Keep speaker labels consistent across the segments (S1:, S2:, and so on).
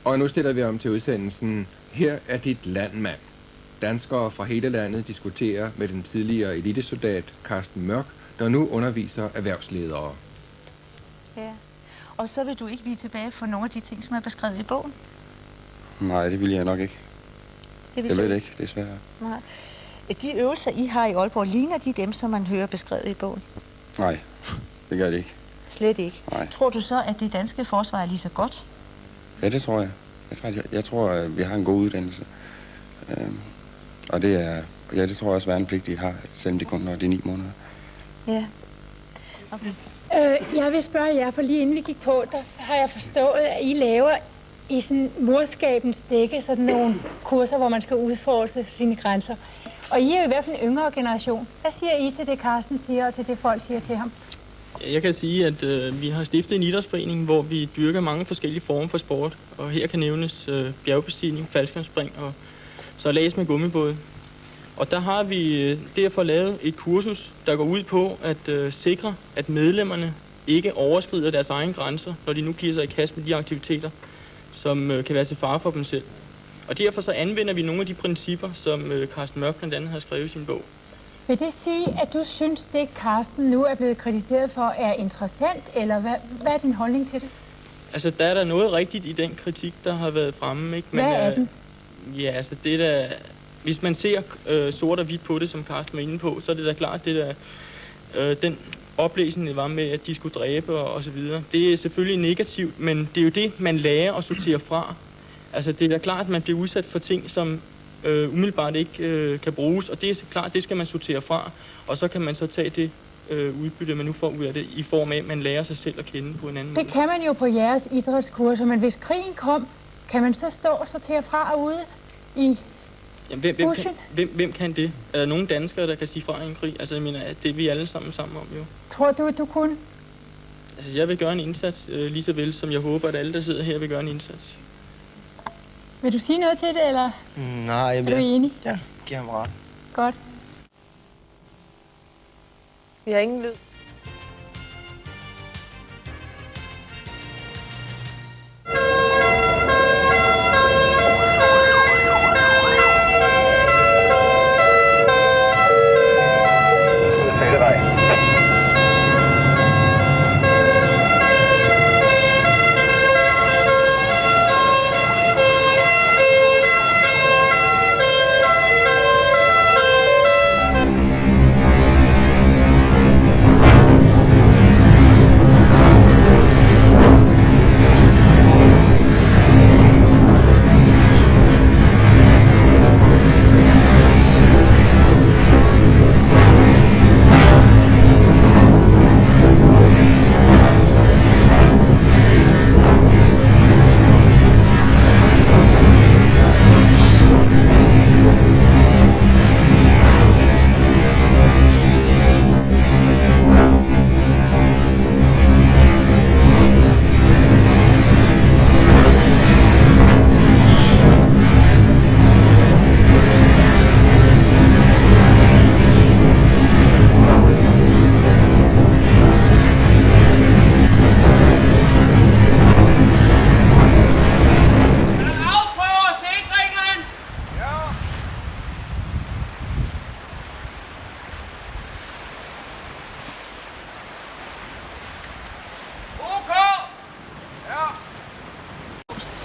S1: Og nu stiller vi om til udsendelsen Her er dit land, mand. Danskere fra hele landet diskuterer med den tidligere elitesoldat Carsten Mørk, der nu underviser erhvervsledere.
S2: Ja, og så vil du ikke blive tilbage for nogle af de ting, som er beskrevet i bogen?
S3: Nej, det vil jeg nok ikke. Jeg ved det ikke, desværre.
S2: Nej. De øvelser, I har i Aalborg, ligner de dem, som man hører beskrevet i bogen?
S3: Nej, det gør det ikke.
S2: Slet ikke?
S3: Nej.
S2: Tror du så, at det danske forsvar er lige så godt?
S3: Ja, det tror jeg. Jeg tror, at vi har en god uddannelse. Og det er, ja, det tror jeg også, værnepligtige har, selvom det kun når de 9 måneder.
S2: Ja. Okay.
S4: Jeg vil spørge jer, for lige inden vi gik på, der har jeg forstået, at I laver i sådan morskabens dække sådan nogle kurser, hvor man skal udfordre sine grænser. Og I er jo i hvert fald en yngre generation. Hvad siger I til det, Carsten siger, og til det, folk siger til ham?
S5: Jeg kan sige, at vi har stiftet en idrætsforening, hvor vi dyrker mange forskellige former for sport. Og her kan nævnes bjergbestigning, faldskærmsspring og sejlads med gummibåde. Og der har vi derfor lavet et kursus, der går ud på at sikre, at medlemmerne ikke overskrider deres egne grænser, når de nu giver sig i kast med de aktiviteter, som kan være til fare for dem selv. Og derfor så anvender vi nogle af de principper, som Carsten Mørk blandt andet har skrevet i sin bog.
S4: Vil det sige, at du synes, det Carsten nu er blevet kritiseret for, er interessant, eller hvad er din holdning til det?
S5: Altså, der er der noget rigtigt i den kritik, der har været fremme, ikke?
S4: Men, hvad er den?
S5: Ja, altså det der... Hvis man ser sort og hvidt på det, som Carsten var inde på, så er det da klart, det der... den oplæsning, det var med, at de skulle dræbe og så videre. Det er selvfølgelig negativt, men det er jo det, man lærer at sortere fra. Altså, det er da klart, at man bliver udsat for ting, som umiddelbart ikke kan bruges, og det er klart, det skal man sortere fra, og så kan man så tage det udbytte, man nu får ud af det, i form af, at man lærer sig selv at kende på en anden måde.
S4: Det kan man jo på jeres idrætskurser, men hvis krigen kom, kan man så stå og sortere fra ude i bushen?
S5: Hvem kan det? Er der nogen danskere, der kan sige fra i en krig? Altså, jeg mener, det er vi alle sammen om, jo.
S4: Tror du, du kunne?
S5: Altså, jeg vil gøre en indsats, lige så vel som jeg håber, at alle, der sidder her, vil gøre en indsats.
S4: Vil du sige noget til det, eller
S6: nej,
S4: er du enig?
S6: Ja, giver ham ret.
S4: Godt.
S7: Vi har ingen lyd.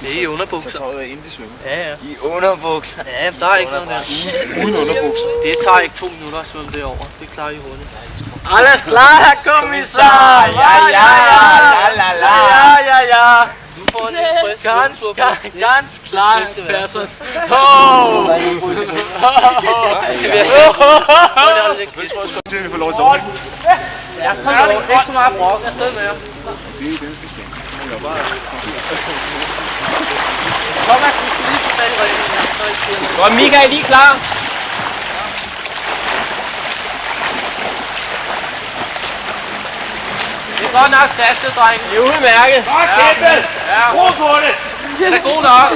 S6: Det er i underbukser.
S8: Så tøjet er inden de svømmer.
S6: Ja, ja.
S8: I underbukser.
S6: Ja, der er ikke noget der.
S8: Uden underbukser.
S6: Det tager ikke 2 minutter at svømme derover. Det klarer I hurtigt.
S8: Alles klar, herr Kommissar! Ja, ja, ja, la, la, ja, ja, ja.
S6: Nu får han en frisk
S8: Ganz klar, Person.
S6: Skal vi få lov at sove? Ja, kom over. Ikke så meget brok. Jeg er afsted med jer. Thomas, du skal lige få fat i reglen.
S8: Godt, Mika, er I lige klar?
S6: Det er godt nok satset, drenge.
S8: Det er udmærket. Godt, Kæmpe! Tro på det!
S6: Det er god nok.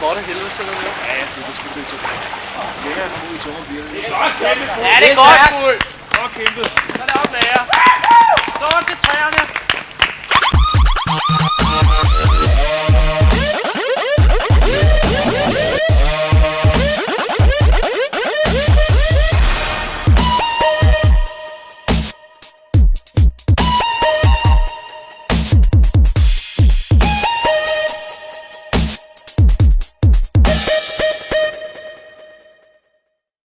S6: godt af helvede til noget. Ja, det er sgu det til. Længere komme ud i tunge bliver det.
S8: Ja, det er godt, Fuld.
S6: Godt kæmpet.
S8: Så er det op med jer. Så til træerne.